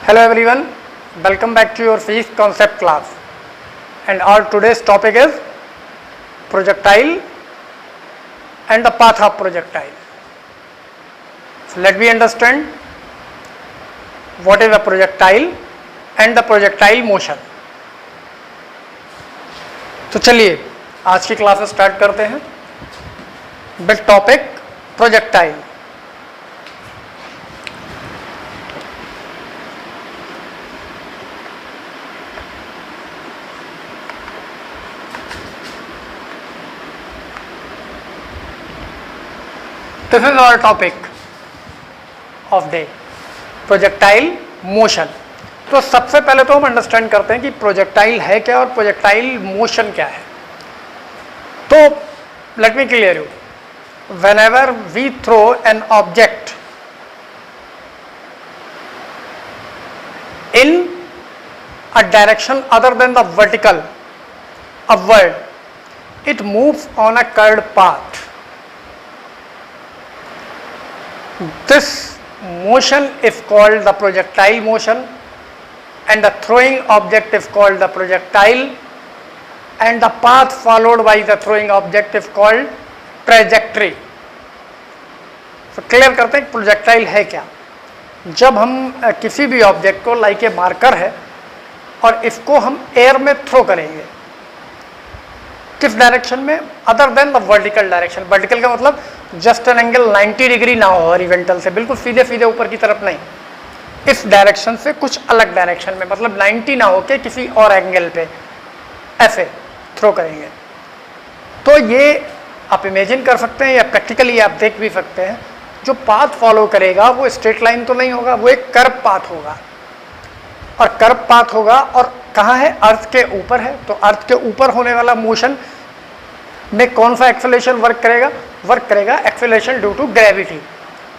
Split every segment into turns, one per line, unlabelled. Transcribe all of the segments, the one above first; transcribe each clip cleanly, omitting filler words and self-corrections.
Hello everyone, welcome back to your physics concept class, and our today's topic is projectile and the path of projectile. So let me understand what is a projectile and the projectile motion. तो चलिए आज की class start करते हैं with topic projectile. This is our topic of day, projectile motion. तो सबसे पहले तो हम अंडरस्टैंड करते हैं कि प्रोजेक्टाइल है क्या और प्रोजेक्टाइल मोशन क्या है. तो let me clear you. whenever we throw an object in a direction other than the vertical upward, it moves on a curved path. This motion is called the projectile motion, and the throwing object is called the projectile, and the path followed by the throwing object is called trajectory. तो clear करते हैं projectile है क्या. जब हम किसी भी object को लाइक ए मार्कर है और इसको हम एयर में थ्रो करेंगे, किस डायरेक्शन में, other than the vertical direction. Vertical का मतलब जस्ट एन एंगल 90 डिग्री ना हो हॉरिजॉन्टल से, बिल्कुल सीधे सीधे ऊपर की तरफ नहीं, इस डायरेक्शन से कुछ अलग डायरेक्शन में, मतलब 90 ना हो के किसी और एंगल पे ऐसे थ्रो करेंगे. तो ये आप इमेजिन कर सकते हैं या प्रैक्टिकली आप देख भी सकते हैं. जो पाथ फॉलो करेगा वो स्ट्रेट लाइन तो नहीं होगा, वो एक कर्व पाथ होगा. और कर्व पाथ होगा और कहाँ है, अर्थ के ऊपर है. तो अर्थ के ऊपर होने वाला मोशन में कौन सा एक्सेलरेशन वर्क करेगा एक्सेलरेशन ड्यू टू ग्रेविटी.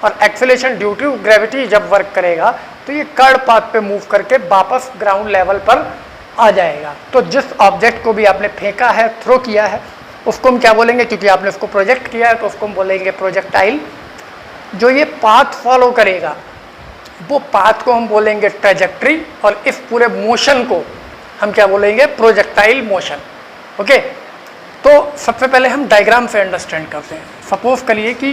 और एक्सेलरेशन ड्यू टू ग्रेविटी जब वर्क करेगा तो ये कर्व पाथ पे मूव करके वापस ग्राउंड लेवल पर आ जाएगा. तो जिस ऑब्जेक्ट को भी आपने फेंका है, थ्रो किया है, उसको हम क्या बोलेंगे, क्योंकि आपने उसको प्रोजेक्ट किया है तो उसको हम बोलेंगे प्रोजेक्टाइल. जो ये पाथ फॉलो करेगा वो पाथ को हम बोलेंगे ट्रेजेक्ट्री, और इस पूरे मोशन को हम क्या बोलेंगे, प्रोजेक्टाइल मोशन. ओके. तो सबसे पहले हम डायग्राम से अंडरस्टैंड करते हैं. सपोज करिए कि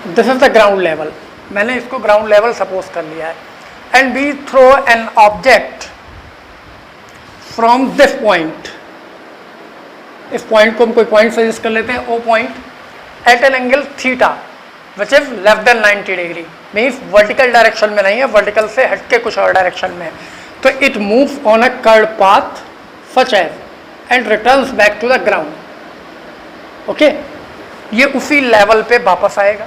this is the ground level. मैंने इसको ग्राउंड लेवल सपोज कर लिया है, and we throw an object from this point. इस पॉइंट को हम कोई पॉइंट सजेस्ट कर लेते हैं, O point, at an angle theta which is less than 90 degree. Means vertical direction में नहीं है, वर्टिकल से हटके कुछ और डायरेक्शन में है. तो it moves on a curve path such as and returns back to the ground. Okay. ये उसी लेवल पे वापस आएगा.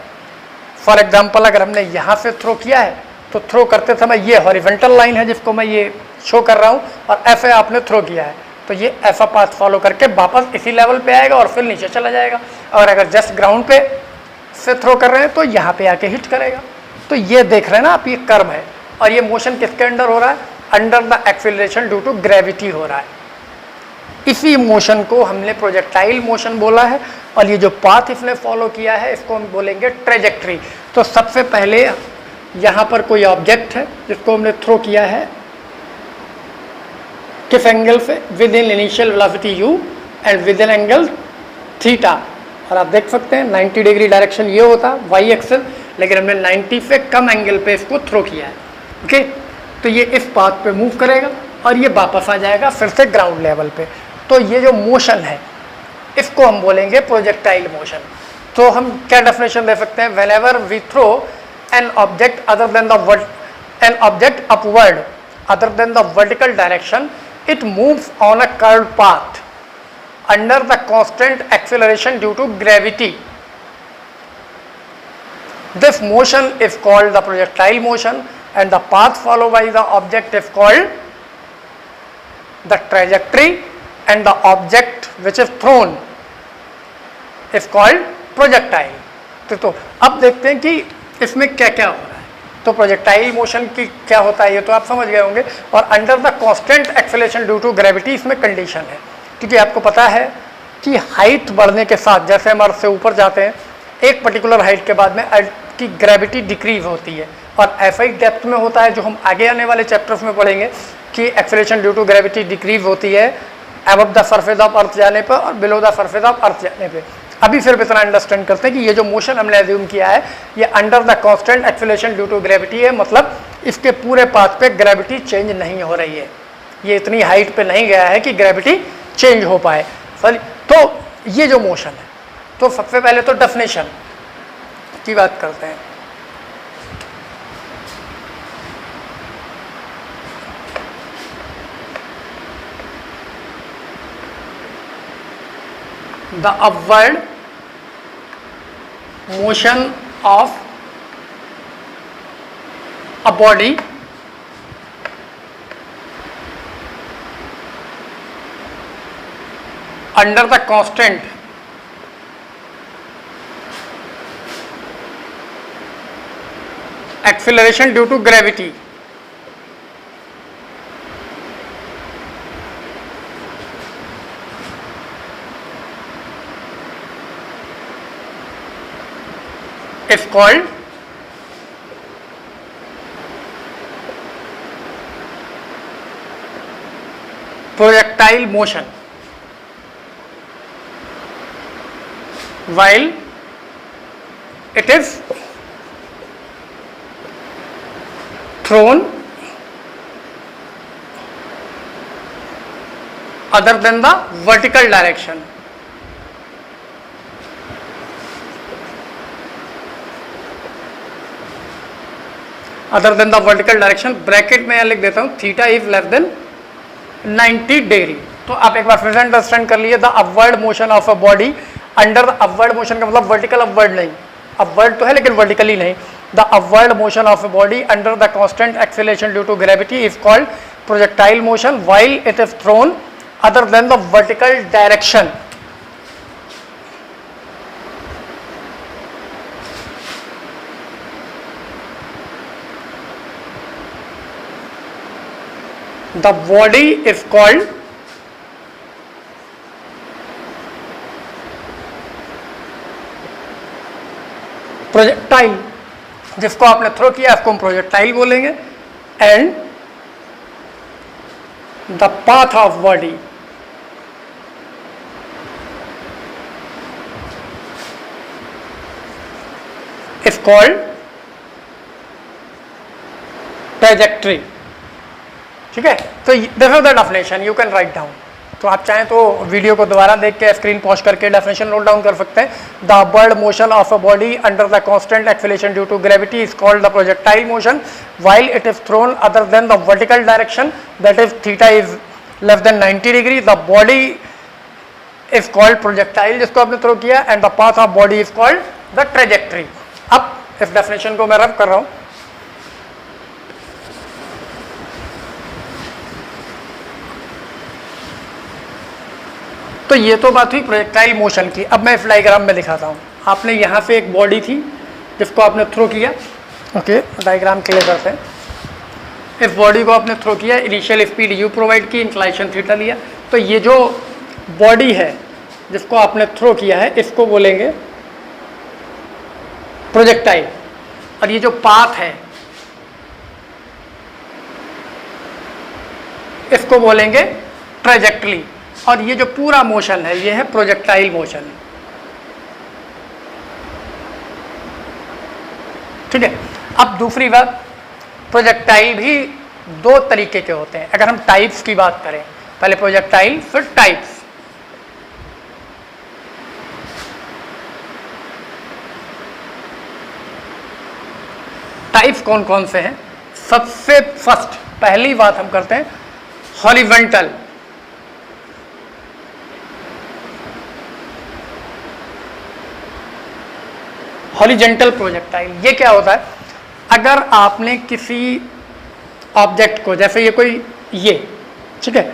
फॉर एग्जाम्पल अगर हमने यहाँ से थ्रो किया है तो थ्रो करते समय ये हॉरिजॉन्टल लाइन है जिसको मैं ये शो कर रहा हूँ, और ऐसे आपने थ्रो किया है तो ये ऐसा पाथ फॉलो करके वापस इसी लेवल पे आएगा और फिर नीचे चला जाएगा. और अगर जस्ट ग्राउंड पे से थ्रो कर रहे हैं तो यहाँ पे आके हिट करेगा. तो ये देख रहे हैं ना आप, ये कर्व है. और ये मोशन किसके अंडर हो रहा है, under the acceleration due to gravity हो रहा है. इसी मोशन को हमने प्रोजेक्टाइल मोशन बोला है. और ये जो पाथ इसने फॉलो किया है इसको हम बोलेंगे ट्रेजेक्ट्री. तो सबसे पहले यहाँ पर कोई ऑब्जेक्ट है जिसको हमने थ्रो किया है, किस एंगल से, with in initial velocity u and with in angle theta. और आप देख सकते हैं 90 डिग्री डायरेक्शन ये होता है y एक्सेल, लेकिन हमने 90 से कम एंगल पे इसको थ्रो किया है. ओके. तो ये इस पाथ पे मूव करेगा और ये वापस आ जाएगा फिर से ग्राउंड लेवल पे. तो ये जो मोशन है इसको हम बोलेंगे प्रोजेक्टाइल मोशन. तो हम क्या डेफिनेशन दे सकते हैं, whenever we throw an object other than the an object upward other than the vertical direction, it moves on a curved path under the constant acceleration due to gravity. This motion is called the projectile motion, and the path followed by the object is called the trajectory, and the object which is thrown is called projectile. तो अब देखते हैं कि इसमें क्या क्या हो रहा है. तो प्रोजेक्टाइल मोशन की क्या होता है ये तो आप समझ गए होंगे. और under the constant acceleration due to gravity इसमें कंडीशन है, क्योंकि आपको पता है कि हाइट बढ़ने के साथ जैसे हम अर्थ से ऊपर जाते हैं एक पर्टिकुलर हाइट के बाद में अर्थ की ग्रेविटी डिक्रीज होती है. और एफआई डेप्थ में होता है, जो हम आगे आने वाले चैप्टर्स में पढ़ेंगे कि acceleration due to gravity decrease होती है above the surface of earth जाने पर और below the surface of earth जाने पे। अभी सिर्फ इतना अंडरस्टैंड करते हैं कि ये जो मोशन हमने एज्यूम किया है ये under the constant acceleration due to gravity है, मतलब इसके पूरे पाथ पे ग्रेविटी चेंज नहीं हो रही है, ये इतनी हाइट पे नहीं गया है कि ग्रेविटी चेंज हो पाए। तो ये जो मोशन है, तो सबसे पहले तो डेफिनेशन की बात करते हैं। The upward motion of a body under the constant acceleration due to gravity is called projectile motion, while it is thrown other than the vertical direction. Other than the vertical direction, bracket में यहाँ लिख देता हूँ theta is less than 90 degree. तो आप एक बार फिर understand कर लिए, the upward motion of a body under the upward motion का मतलब वर्टिकल अपवर्ड नहीं, अपवर्ड तो है लेकिन वर्टिकली नहीं। The upward motion of a body under the constant acceleration due to gravity is called projectile motion while it is thrown other than the vertical direction. The body is called projectile, जिसको आपने throw किया उसको हम projectile बोलेंगे। And the path of body is called trajectory. ठीक है, तो this is the definition, you can write down. तो आप चाहें तो वीडियो को दोबारा देख के स्क्रीन पॉज करके डेफिनेशन नोट डाउन कर सकते हैं। The upward motion of a body under the constant acceleration due to gravity is called the projectile motion while it is thrown other than the vertical direction that is theta is less than 90 degree. The body is called projectile, जिसको आपने throw किया, and the path of body is called the trajectory. अब इस definition को मैं रब कर रहा हूं। तो ये तो बात हुई प्रोजेक्टाइल मोशन की। अब मैं इस डायग्राम में दिखाता हूँ। आपने यहाँ से एक बॉडी थी जिसको आपने थ्रो किया, ओके, डायग्राम क्लियर करते हैं। इस बॉडी को आपने थ्रो किया, इनिशियल स्पीड यू प्रोवाइड की, इंक्लाइनेशन थीटा लिया। तो ये जो बॉडी है जिसको आपने थ्रो किया है इसको बोलेंगे प्रोजेक्टाइल, और ये जो पाथ है इसको बोलेंगे ट्रैजेक्टरी, और ये जो पूरा मोशन है ये है प्रोजेक्टाइल मोशन। ठीक है, अब दूसरी बात, प्रोजेक्टाइल भी दो तरीके के होते हैं। अगर हम टाइप्स की बात करें, पहले प्रोजेक्टाइल फिर टाइप्स। टाइप्स कौन कौन से हैं? सबसे फर्स्ट पहली बात हम करते हैं हॉरिजॉन्टल। हॉरिजॉन्टल प्रोजेक्टाइल, ये क्या होता है? अगर आपने किसी ऑब्जेक्ट को, जैसे ये कोई ये, ठीक है,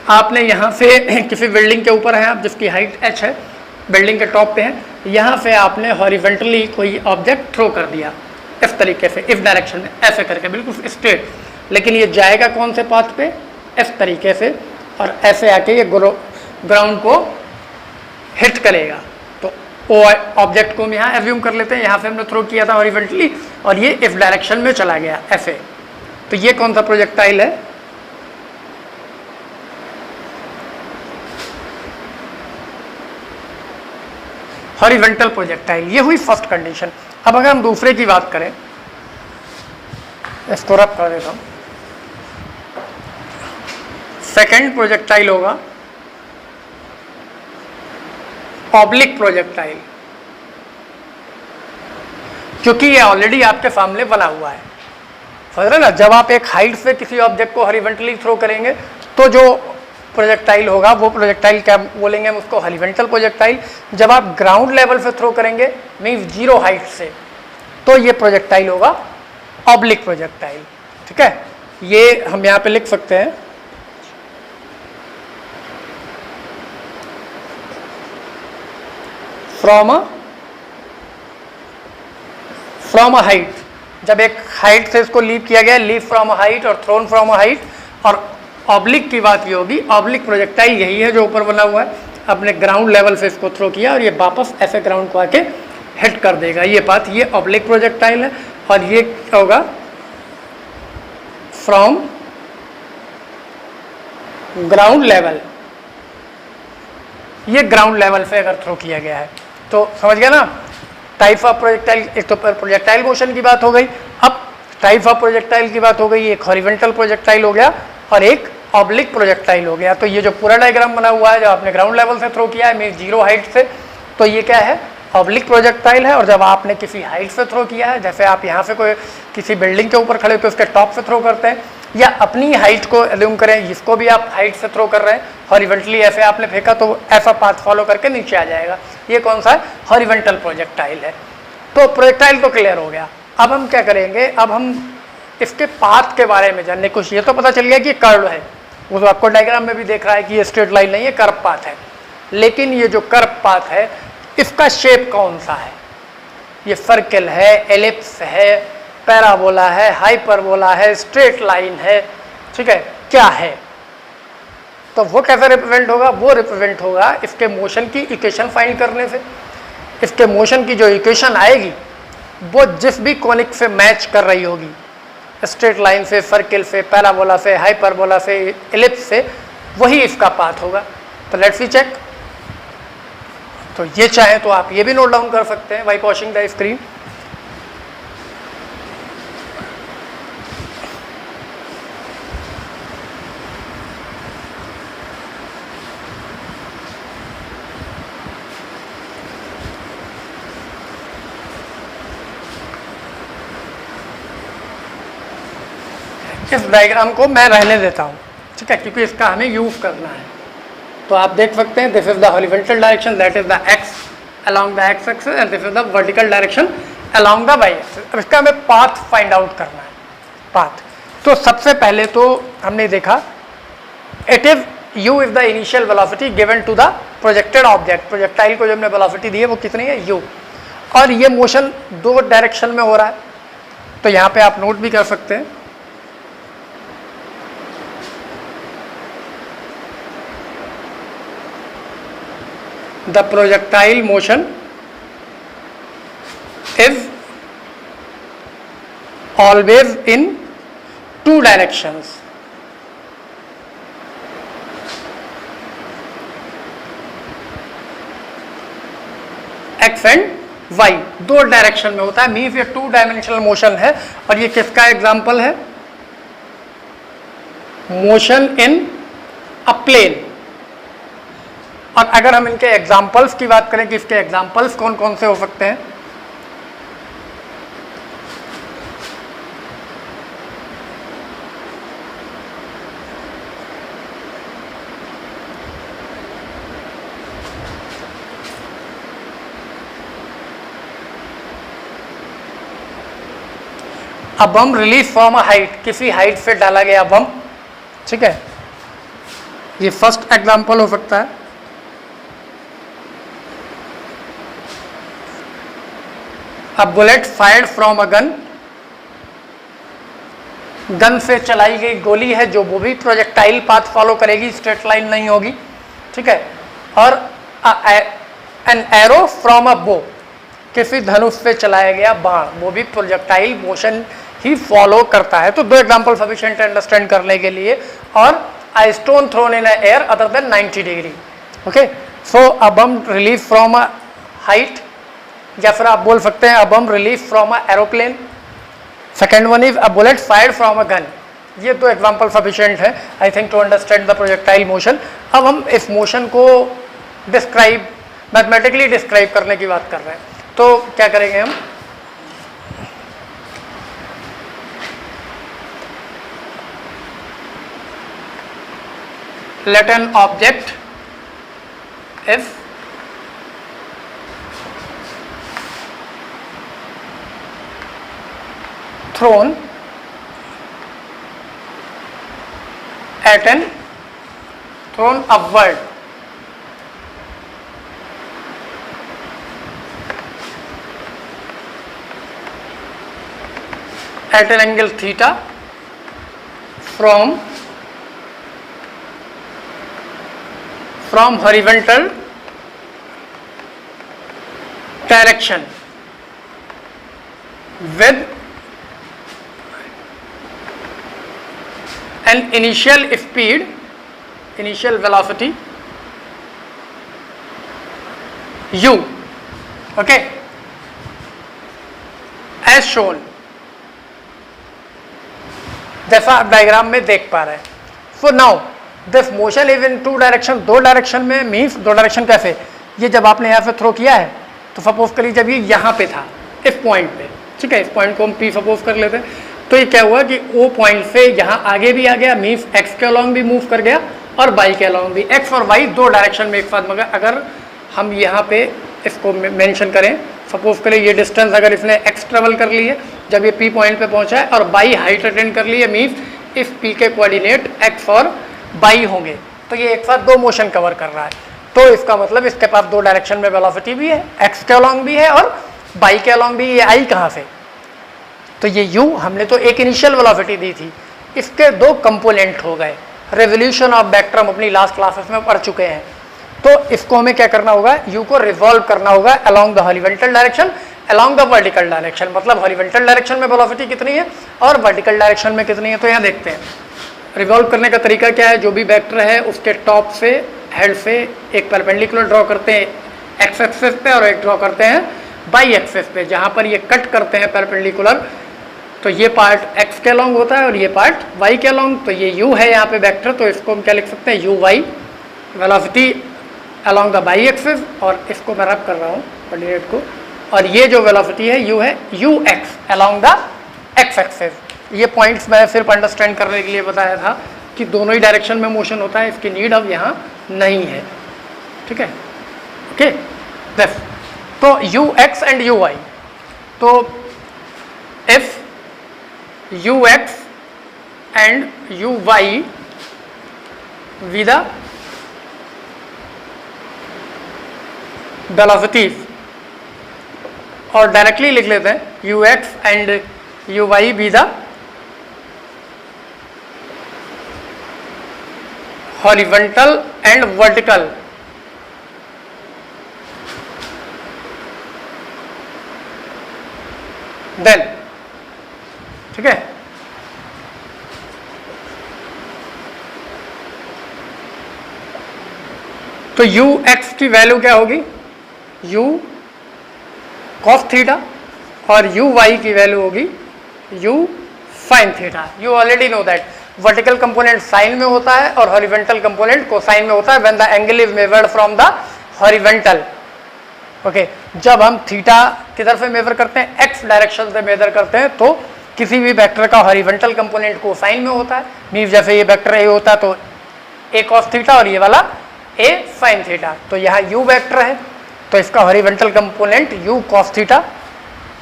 आपने यहाँ से किसी बिल्डिंग के ऊपर है आप, जिसकी हाइट h है, बिल्डिंग के टॉप पे है, यहाँ से आपने हॉरिजॉन्टली कोई ऑब्जेक्ट थ्रो कर दिया इस तरीके से, इस डायरेक्शन में, ऐसे करके बिल्कुल स्ट्रेट, लेकिन ये जाएगा कौन से पाथ पे? इस तरीके से, और ऐसे आके ये ग्राउंड को हिट करेगा। तो ऑब्जेक्ट को हम यहाँ एज्यूम कर लेते हैं, यहाँ से हमने थ्रो किया था हॉरिजॉन्टली और ये इस डायरेक्शन में चला गया ऐसे। तो ये कौन सा प्रोजेक्टाइल है? Horizontal projectile. ये हुई फर्स्ट कंडीशन। अब अगर हम दूसरे की बात करें, इसको रब कर देता हूं। सेकेंड प्रोजेक्टाइल होगा ऑब्लिक प्रोजेक्टाइल, क्योंकि ये ऑलरेडी आपके सामने बना हुआ है। समझ रहे ना? जब आप एक हाइट से किसी ऑब्जेक्ट को हॉरिजॉन्टली थ्रो करेंगे तो जो प्रोजेक्टाइल होगा वो प्रोजेक्टाइल क्या बोलेंगे हम उसको? Horizontal projectile. जब आप ग्राउंड लेवल से थ्रो करेंगे मींस जीरो हाइट से, तो ये प्रोजेक्टाइल होगा ऑब्लिक प्रोजेक्टाइल। ठीक है, ये हम यहां पे लिख सकते हैं फ्रॉम अ हाइट। जब एक हाइट से इसको लीव किया गया, लीव फ्रॉम अ हाइट और थ्रोन फ्रॉम अ हाइट। और ऑब्लिक की बात ये होगी, ऑब्लिक प्रोजेक्टाइल यही है जो ऊपर बना हुआ है। अपने ग्राउंड लेवल से इसको थ्रो किया और ये वापस ऐसे ग्राउंड को आके हिट कर देगा। ये बात, ये ऑब्लिक प्रोजेक्टाइल है। और ये क्या होगा? From ground level. ये ग्राउंड लेवल से अगर थ्रो किया गया है तो समझ गया ना? टाइप ऑफ प्रोजेक्टाइल, एक तो प्रोजेक्टाइल मोशन की बात हो गई, अब टाइप ऑफ प्रोजेक्टाइल की बात हो गई। एक हॉरिजॉन्टल प्रोजेक्टाइल हो गया और एक ऑब्लिक प्रोजेक्टाइल हो गया। तो ये जो पूरा डायग्राम बना हुआ है, जो आपने ग्राउंड लेवल से थ्रो किया है मीन जीरो हाइट से, तो ये क्या है? ऑब्लिक प्रोजेक्टाइल है। और जब आपने किसी हाइट से थ्रो किया है, जैसे आप यहाँ से कोई किसी बिल्डिंग के ऊपर खड़े होकर उसके टॉप से थ्रो करते हैं, या अपनी हाइट को एज्यूम करें, इसको भी आप हाइट से थ्रो कर रहे हैं, हॉरिजॉन्टली ऐसे आपने फेंका तो ऐसा पाथ फॉलो करके नीचे आ जाएगा। ये कौन सा है? हॉरिजॉन्टल प्रोजेक्टाइल है। तो प्रोजेक्टाइल तो क्लियर हो गया। अब हम क्या करेंगे? अब हम इसके पाथ के बारे में जानने कुछ। ये तो पता चल गया कि कर्व है, वो तो आपको डायग्राम में भी देख रहा है कि ये स्ट्रेट लाइन नहीं है, कर्व पाथ है। लेकिन ये जो कर्व पाथ है इसका शेप कौन सा है? ये सर्कल है, एलिप्स है, पैराबोला है, हाइपरबोला है, स्ट्रेट लाइन है, ठीक है, क्या है? तो वो कैसे रिप्रेजेंट होगा? वो रिप्रेजेंट होगा इसके मोशन की इक्वेशन फाइंड करने से। इसके मोशन की जो इक्वेशन आएगी वो जिस भी कॉनिक से मैच कर रही होगी, स्ट्रेट लाइन से, सर्कल से, पैराबोला से, हाइपरबोला से, एलिप्स से, वही इसका पाथ होगा। तो लेट्स सी चेक। तो ये चाहे तो आप ये भी नोट डाउन कर सकते हैं बाय पॉजिंग द स्क्रीन। इस डायग्राम को मैं रहने देता हूँ, ठीक है, क्योंकि इसका हमें यूज करना है। तो आप देख सकते हैं, this is the horizontal direction, that is the x along the x axis and this is the vertical direction along the y axis. अब इसका हमें पाथ फाइंड आउट करना है। पाथ, तो सबसे पहले तो हमने देखा it is u is the initial velocity given to the projected object. Projectile को जो हमने वेलोसिटी दी है वो कितनी है? u। और ये मोशन दो डायरेक्शन में हो रहा है, तो यहाँ पे आप नोट भी कर सकते हैं। The projectile motion is always in two directions. X and Y दो डायरेक्शन में होता है, मीन्स ये टू डायमेंशनल मोशन है। और ये किसका एग्जाम्पल है? Motion in a plane. और अगर हम इनके एग्जाम्पल्स की बात करें कि इसके एग्जाम्पल्स कौन कौन से हो सकते हैं, a bomb release from a height, किसी हाइट से डाला गया बम, ठीक है, ये फर्स्ट एग्जाम्पल हो सकता है। अ bullet fired from a gun, gun से चलाई गई गोली है जो वो भी प्रोजेक्टाइल पाथ फॉलो करेगी, स्ट्रेट लाइन नहीं होगी, ठीक है। और एन एरो फ्रॉम अ बो, किसी धनुष से चलाया गया बाण, वो भी प्रोजेक्टाइल मोशन ही फॉलो करता है। तो दो एग्जाम्पल सफिशिएंट अंडरस्टैंड करने के लिए। और I stone thrown in air other than 90 degree. Okay, so a bomb रिलीव फ्रॉम अ हाइट, या फिर आप बोल सकते हैं अ बम रिलीव from a aeroplane. Second one is a bullet fired from a gun. ये दो एग्जाम्पल सफिशिएंट है I think to understand the projectile motion. अब हम इस मोशन को डिस्क्राइब, मैथमेटिकली डिस्क्राइब करने की बात कर रहे हैं। तो क्या करेंगे हम, let an object if thrown upward at an angle theta from horizontal direction with an initial speed, initial velocity u, okay, as shown, जैसा आप डायग्राम में देख पा रहे हैं। So now this motion is in two direction, दो direction में, means दो डायरेक्शन कैसे, ये जब आपने यहाँ से थ्रो किया है तो सपोज करिए जब ये यहाँ पे था इस पॉइंट पे, ठीक है, इस पॉइंट को हम पी सपोज कर लेते हैं, तो ये क्या हुआ कि ओ पॉइंट से यहाँ आगे भी आ गया, मीन्स एक्स के अलॉन्ग भी मूव कर गया और वाई के अलॉन्ग भी, एक्स और वाई दो डायरेक्शन में एक साथ। मगर अगर हम यहाँ पे इसको मेंशन करें, सपोज करें ये डिस्टेंस अगर इसने एक्स ट्रेवल कर ली है, जब ये पी पॉइंट पे पहुँचा है, और वाई हाइट अटेंड कर ली है, मीन्स इस पी के कोऑर्डिनेट एक्स और वाई होंगे, तो ये एक साथ दो मोशन कवर कर रहा है। तो इसका मतलब इसके पास दो डायरेक्शन में वेलोसिटी भी है, एक्स के अलॉन्ग भी है और वाई के अलॉन्ग भी। ये आई कहाँ से, तो ये u हमने तो एक इनिशियल वेलोसिटी दी थी, इसके दो कंपोनेंट हो गए। रेवोल्यूशन ऑफ वेक्टर हम अपनी लास्ट क्लासेस में पढ़ चुके हैं। तो इसको हमें क्या करना होगा, u को रिवॉल्व करना होगा along the horizontal direction, along the vertical direction. मतलब हॉरिजॉन्टल डायरेक्शन में वेलोसिटी कितनी है और वर्टिकल डायरेक्शन में कितनी है। तो यहाँ देखते हैं रिवॉल्व करने का तरीका क्या है। जो भी वेक्टर है उसके टॉप से, हेड से एक परपेंडिकुलर ड्रॉ करते हैं एक्स एक्सिस पे और एक ड्रॉ करते हैं वाई एक्सिस पे। जहाँ पर ये कट करते हैं परपेंडिकुलर, तो ये पार्ट एक्स के अलॉन्ग होता है और ये पार्ट वाई के अलॉन्ग। तो ये u है यहाँ पे वेक्टर, तो इसको हम क्या लिख सकते हैं, u y, velocity along the y axis, और इसको मैं रब कर रहा हूँ कोऑर्डिनेट को, और ये जो वेलोसिटी है u है u x along the x axis. ये पॉइंट्स मैं सिर्फ अंडरस्टैंड करने के लिए बताया था कि दोनों ही डायरेक्शन में मोशन होता है, इसकी नीड अब यहाँ नहीं है, ठीक है, ओके। तो u x and u y, तो if u x and u y with the velocities, और डायरेक्टली लिख लेते हैं u x and u y with the horizontal and vertical, then, ठीक है। तो u x की वैल्यू क्या होगी, u cos थीटा, और u y की वैल्यू होगी u sin theta. You already know that vertical component sine में होता है और हॉरिजॉन्टल कंपोनेंट कोसाइन में होता है when the angle is measured from the horizontal. Okay, जब हम थीटा किधर से मेजर करते हैं, एक्स डायरेक्शन से मेजर करते हैं, तो किसी भी वेक्टर का हॉरिजॉन्टल कंपोनेंट कोसाइन में होता है। मीन्स जैसे ये वेक्टर ए होता है तो ए कॉस थीटा और ये वाला ए साइन थीटा। तो यहाँ u वेक्टर है तो इसका horizontal component u cos theta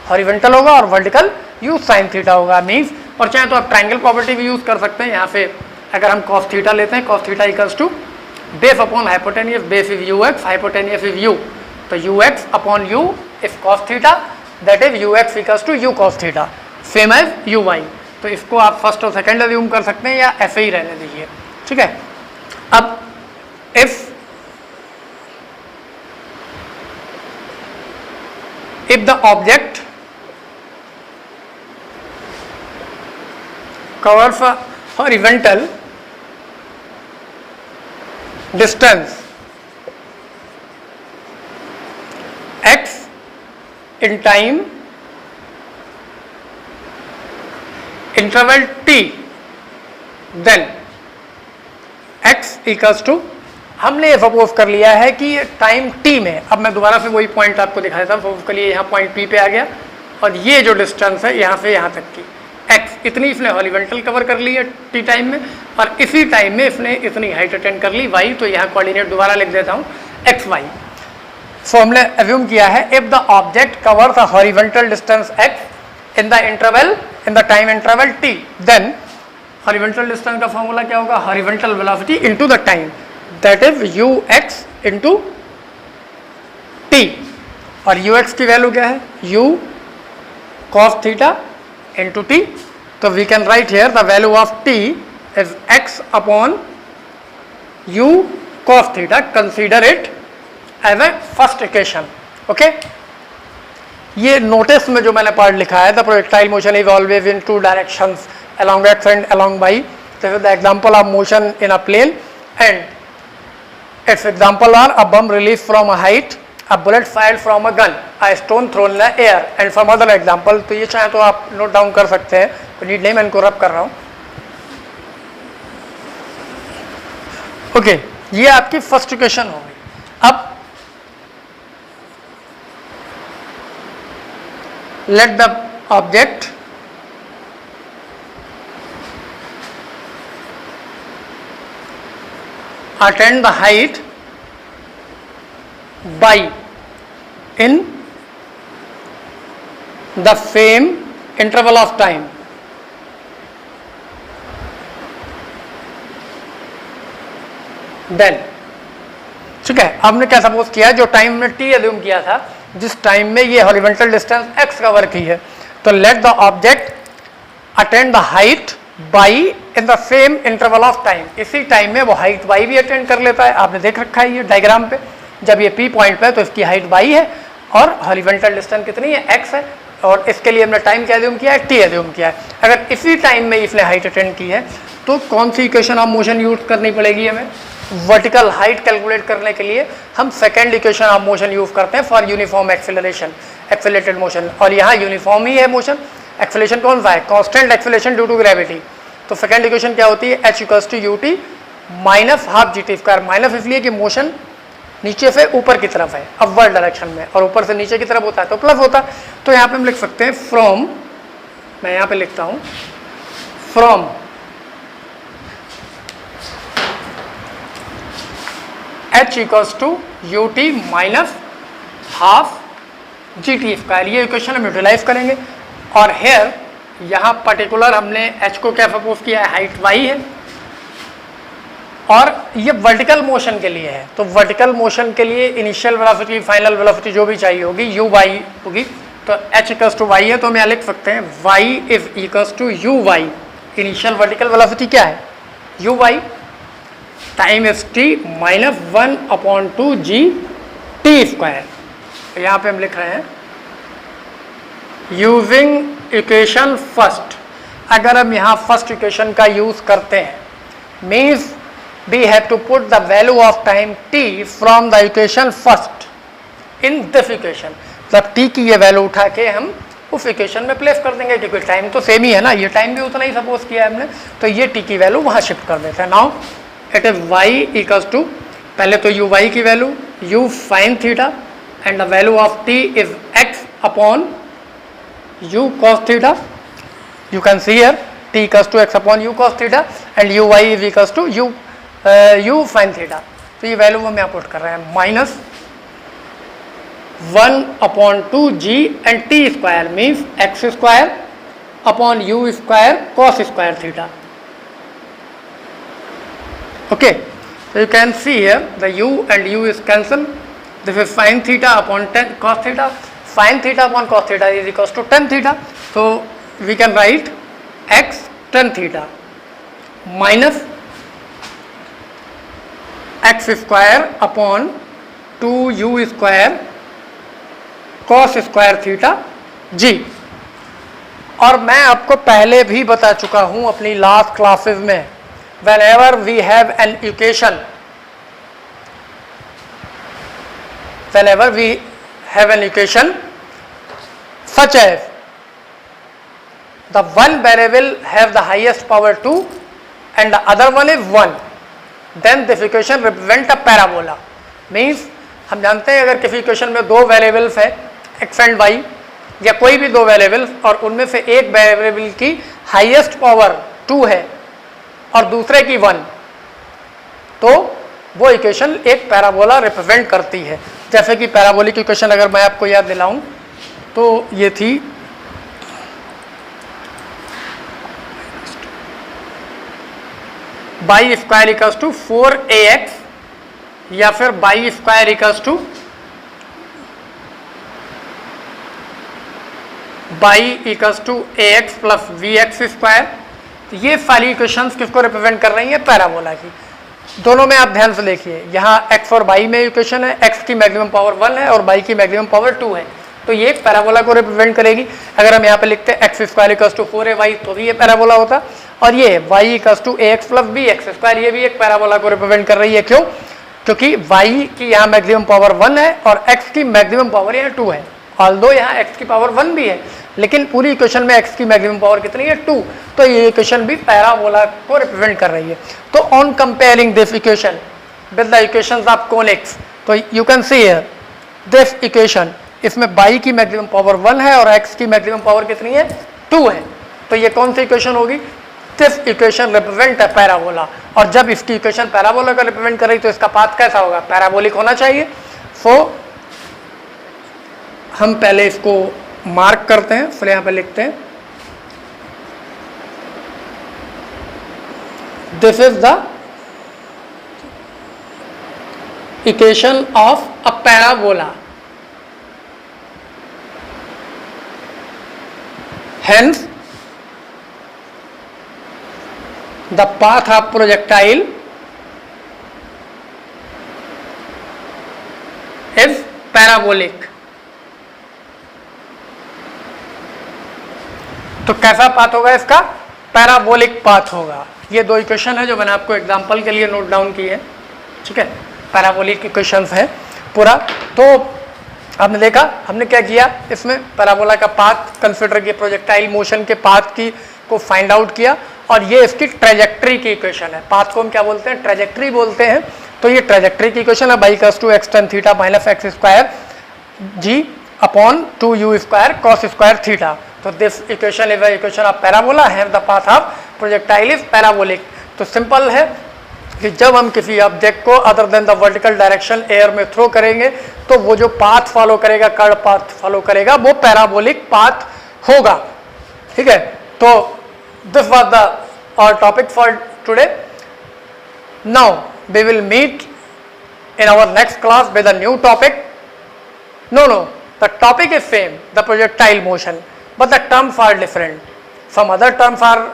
horizontal होगा और वर्टिकल u साइन थीटा होगा। मीन्स, और चाहे तो आप ट्रायंगल प्रॉपर्टी भी यूज कर सकते हैं। यहाँ पे अगर हम कॉस थीटा लेते हैं, cos theta equals to base upon hypotenuse, base is u x, hypotenuse is u, तो u x upon u is cos theta, that is u x equals to u cos theta, same as u y. तो इसको आप first और second assume कर सकते हैं या ऐसे ही रहने दीजिए, ठीक है। अब if if the object covers a horizontal distance x in time interval t, then x equals to, हमने ये सपोज कर लिया है कि ये टाइम t में, अब मैं दोबारा से वही पॉइंट आपको दिखा देता हूँ, सपोज कर लिए यहाँ पॉइंट p पे आ गया और ये जो डिस्टेंस है यहाँ से यहाँ तक की x, इतनी इसने हॉरिजॉन्टल कवर कर ली है t टाइम में, और इसी टाइम में इसने इतनी हाइट अटेंड कर ली y, तो यहाँ कोऑर्डिनेट दोबारा लिख देता हूँ x y। सो हमने एज्यूम किया है if the object covers a horizontal distance x in the interval, in the time interval t, then horizontal distance का फॉर्मूला क्या होगा, horizontal velocity into the time, that is ux into t, और ux की value क्या है, u cos theta into t, तो we can write here the value of t is x upon u cos theta, consider it as a first equation. Okay, ये notice में जो मैंने part लिखा है, the projectile motion is always in two directions along x and along y, this is the example of motion in a plane, and its example are a bomb released from a height, a bullet fired from a gun, a stone thrown in the air and some other example। तो ये चाहे तो आप note down कर सकते हैं, तो need नहीं, मैं इनको रब कर रहा हूँ। ओके, ये आपकी फर्स्ट इक्वेशन हो गई। अब let the object attain the height by in the same interval of time, then ठीक है, आपने क्या सपोज किया, जो टाइम में t एज्यूम किया था, जिस टाइम में ये हॉरिजॉन्टल डिस्टेंस x कवर की है, तो let the object attend the height by in the same interval of time, इसी टाइम में वो हाइट y भी अटेंड कर लेता है। आपने देख रखा है ये डायग्राम पे, जब ये p पॉइंट पे है तो इसकी हाइट y है और हॉरिजॉन्टल डिस्टेंस कितनी है, x है, और इसके लिए हमने टाइम क्या एज्यूम किया है, t एज्यूम किया है। अगर इसी टाइम में इसने हाइट अटेंड की है तो कौन सी इक्वेशन ऑफ मोशन यूज करनी पड़ेगी हमें, वर्टिकल हाइट कैलकुलेट करने के लिए हम second equation of motion use करते हैं for uniform acceleration, accelerated motion, और यहाँ यूनिफॉर्म ही है मोशन, एक्सेलरेशन कौन सा है, constant acceleration due to gravity. तो सेकेंड इक्वेशन क्या होती है, h equals to ut minus half g t square, minus इसलिए कि मोशन नीचे से ऊपर की तरफ है, अपवर्ड डायरेक्शन में, और ऊपर से नीचे की तरफ होता है तो प्लस होता है। तो यहाँ पे हम लिख सकते हैं फ्रॉम, मैं यहाँ पे लिखता हूँ from h equals to ut minus half g t square, ये इक्वेशन हम यूटिलाइज करेंगे। और हेयर यहाँ पर्टिकुलर हमने h को क्या सपोज किया है, हाइट y है, और ये वर्टिकल मोशन के लिए है, तो वर्टिकल मोशन के लिए इनिशियल वेलोसिटी फाइनल वेलोसिटी जो भी चाहिए होगी u y होगी, तो h इक्वल्स टू y है, तो हम यहाँ लिख सकते हैं y is equals to u y, initial vertical velocity क्या है u y, time is t minus 1/2 g t square. यहाँ पे हम लिख रहे हैं यूजिंग इक्वेशन फर्स्ट, अगर हम यहाँ फर्स्ट इक्वेशन का यूज करते हैं means we have to put the value of time t from the equation first in this equation, मतलब t की ये वैल्यू उठा के हम उस इक्वेशन में प्लेस कर देंगे, क्योंकि टाइम तो सेम ही है ना, ये टाइम भी उतना ही सपोज किया है हमने, तो ये t की वैल्यू वहाँ शिफ्ट कर देते हैं। Now it is y equals to, पहले तो u y की value u sin theta and the value of t is x upon u cos theta, you can see here t equals to x upon u cos theta and u y is equals to u sin theta, तो ये value हम यहाँ put कर रहे हैं minus 1/2 g and t square means x square upon u square cos square theta. Okay, so you can see here the u and u is cancelled, this is sin theta upon cos theta, sin theta upon cos theta is equals to tan theta, so we can write x tan theta minus x square upon 2u square cos square theta g. और मैं आपको पहले भी बता चुका हूं अपनी last classes में, whenever we have an equation, whenever we have an equation such as the one variable have the highest power 2 and the other one is 1, then this equation represent a parabola. Means हम जानते हैं अगर किसी equation में दो variables है x and y, या कोई भी दो वेरिएबल्स, और उनमें से एक वेरिएबल की हाईएस्ट पावर 2 है और दूसरे की 1, तो वो इक्वेशन एक पैराबोला रिप्रेजेंट करती है। जैसे कि पैराबोलिक इक्वेशन अगर मैं आपको याद दिलाऊं तो ये थी y square equals to 4ax या फिर y square equals to y equals to ax plus vx square. ये सारी इक्वेशंस किसको रिप्रेजेंट कर रही हैं? पैराबोला की। दोनों में आप ध्यान से देखिए, यहाँ x और y में इक्वेशन है, x की मैक्सिमम पावर 1 है और y की मैक्सिमम पावर 2 है, तो ये एक पैराबोला को रिप्रेजेंट करेगी। अगर हम यहाँ पे लिखते हैं x square equals to 4ay तो भी ये पैराबोला होता, और ये y equals to ax plus bx square, ये भी एक पैराबोला को रिप्रेजेंट कर रही है। क्यों? क्योंकि y की यहाँ मैक्सिमम पावर 1 है और x की मैक्सिमम पावर यहाँ 2 है। ऑल्दो यहाँ x की पावर 1 भी है, लेकिन पूरी इक्वेशन में x की मैक्सिमम पावर कितनी है? 2, तो ये इक्वेशन भी पैराबोला को रिप्रेजेंट कर रही है। तो on comparing this equation with the equations of conics, तो you can see here this equation, इसमें y की मैक्सिमम पावर 1 है और x की मैक्सिमम पावर कितनी है? 2 है। तो ये कौन सी इक्वेशन होगी? दिस इक्वेशन रिप्रेजेंट है पैराबोला। और जब इसकी इक्वेशन पैराबोला का रिप्रेजेंट कर रही तो इसका पाथ कैसा होगा? पैराबोलिक होना चाहिए। सो हम पहले इसको मार्क करते हैं, फिर यहाँ पे लिखते हैं this is the equation of a parabola, hence the path of projectile is parabolic। तो कैसा पाथ होगा इसका? पैराबोलिक पाथ होगा। ये दो इक्वेशन है जो मैंने आपको एग्जांपल के लिए नोट डाउन की है, ठीक है, पैराबोलिक इक्वेशंस है पूरा। तो आपने देखा हमने क्या किया, इसमें पैराबोला का पाथ कंसिडर किया, प्रोजेक्टाइल मोशन के पाथ की को फाइंड आउट किया, और ये इसकी ट्रेजेक्ट्री की इक्वेशन है। पाथ को हम क्या बोलते हैं? ट्रेजेक्ट्री बोलते हैं। तो ये ट्रेजेक्ट्री की इक्वेशन है, y equals to x tan theta minus x square g upon 2u square cos square theta. तो this equation is the equation of parabola, have the path of projectile is parabolic. तो simple है कि जब हम किसी object को other than the vertical direction air में throw करेंगे तो वो जो पाथ फॉलो करेगा, कर्व पाथ फॉलो करेगा, वो पैराबोलिक पाथ होगा, ठीक है। तो this was the our topic for today. Now we will meet in our next class with a new topic. No, the topic is same, the projectile motion, but the terms are different. Some other terms are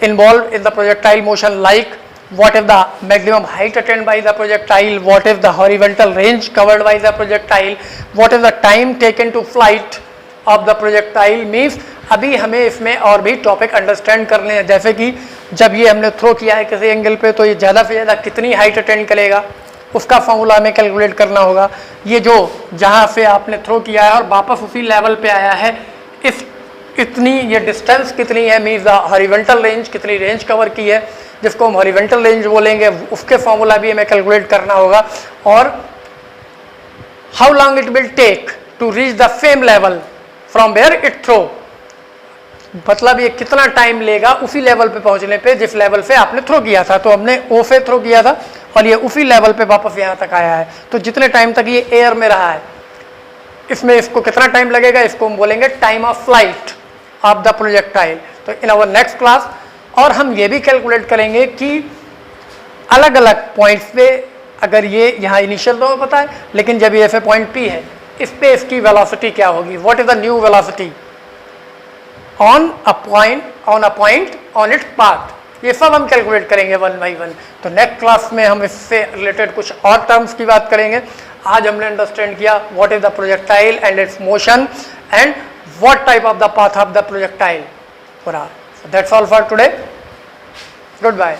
involved in the projectile motion, like what is the maximum height attained by the projectile, what is the horizontal range covered by the projectile, what is the time taken to flight of the projectile। means अभी हमें इसमें और भी topic understand करने हैं, जैसे कि जब ये हमने थ्रो किया है किसी एंगल पे तो ये ज़्यादा से ज़्यादा कितनी हाइट अटेंड करेगा, उसका फॉर्मूला हमें कैलकुलेट करना होगा। ये जो जहाँ से आपने थ्रो किया है और वापस उसी लेवल पे आया है, इस इतनी ये डिस्टेंस कितनी है, मीन्स द हॉरिजॉन्टल रेंज कितनी रेंज कवर की है, जिसको हम हॉरिजॉन्टल रेंज बोलेंगे, उसके फॉर्मूला भी हमें कैलकुलेट करना होगा। और how long it will take to reach the same level from where it throw, मतलब ये कितना टाइम लेगा उसी लेवल पे पहुंचने पे जिस लेवल से आपने थ्रो किया था। तो हमने ओ से थ्रो किया था और ये उसी लेवल पे वापस यहाँ तक आया है, तो जितने टाइम तक ये एयर में रहा है इसमें इसको कितना टाइम लगेगा, इसको हम बोलेंगे time of flight of the projectile. तो इन आवर नेक्स्ट क्लास और हम ये भी कैलकुलेट करेंगे कि अलग अलग पॉइंट्स पे, अगर ये यहाँ इनिशियल तो पता है, लेकिन जब ये ऐसे पॉइंट पी है इस पे इसकी वेलोसिटी क्या होगी, what is the new velocity on a point on its path, ये सब हम कैलकुलेट करेंगे वन बाई वन। तो नेक्स्ट क्लास में हम इससे रिलेटेड कुछ और टर्म्स की बात करेंगे। आज हमने अंडरस्टैंड किया what is the projectile and it's motion and what type of the path of the projectile. That's all for today. Goodbye.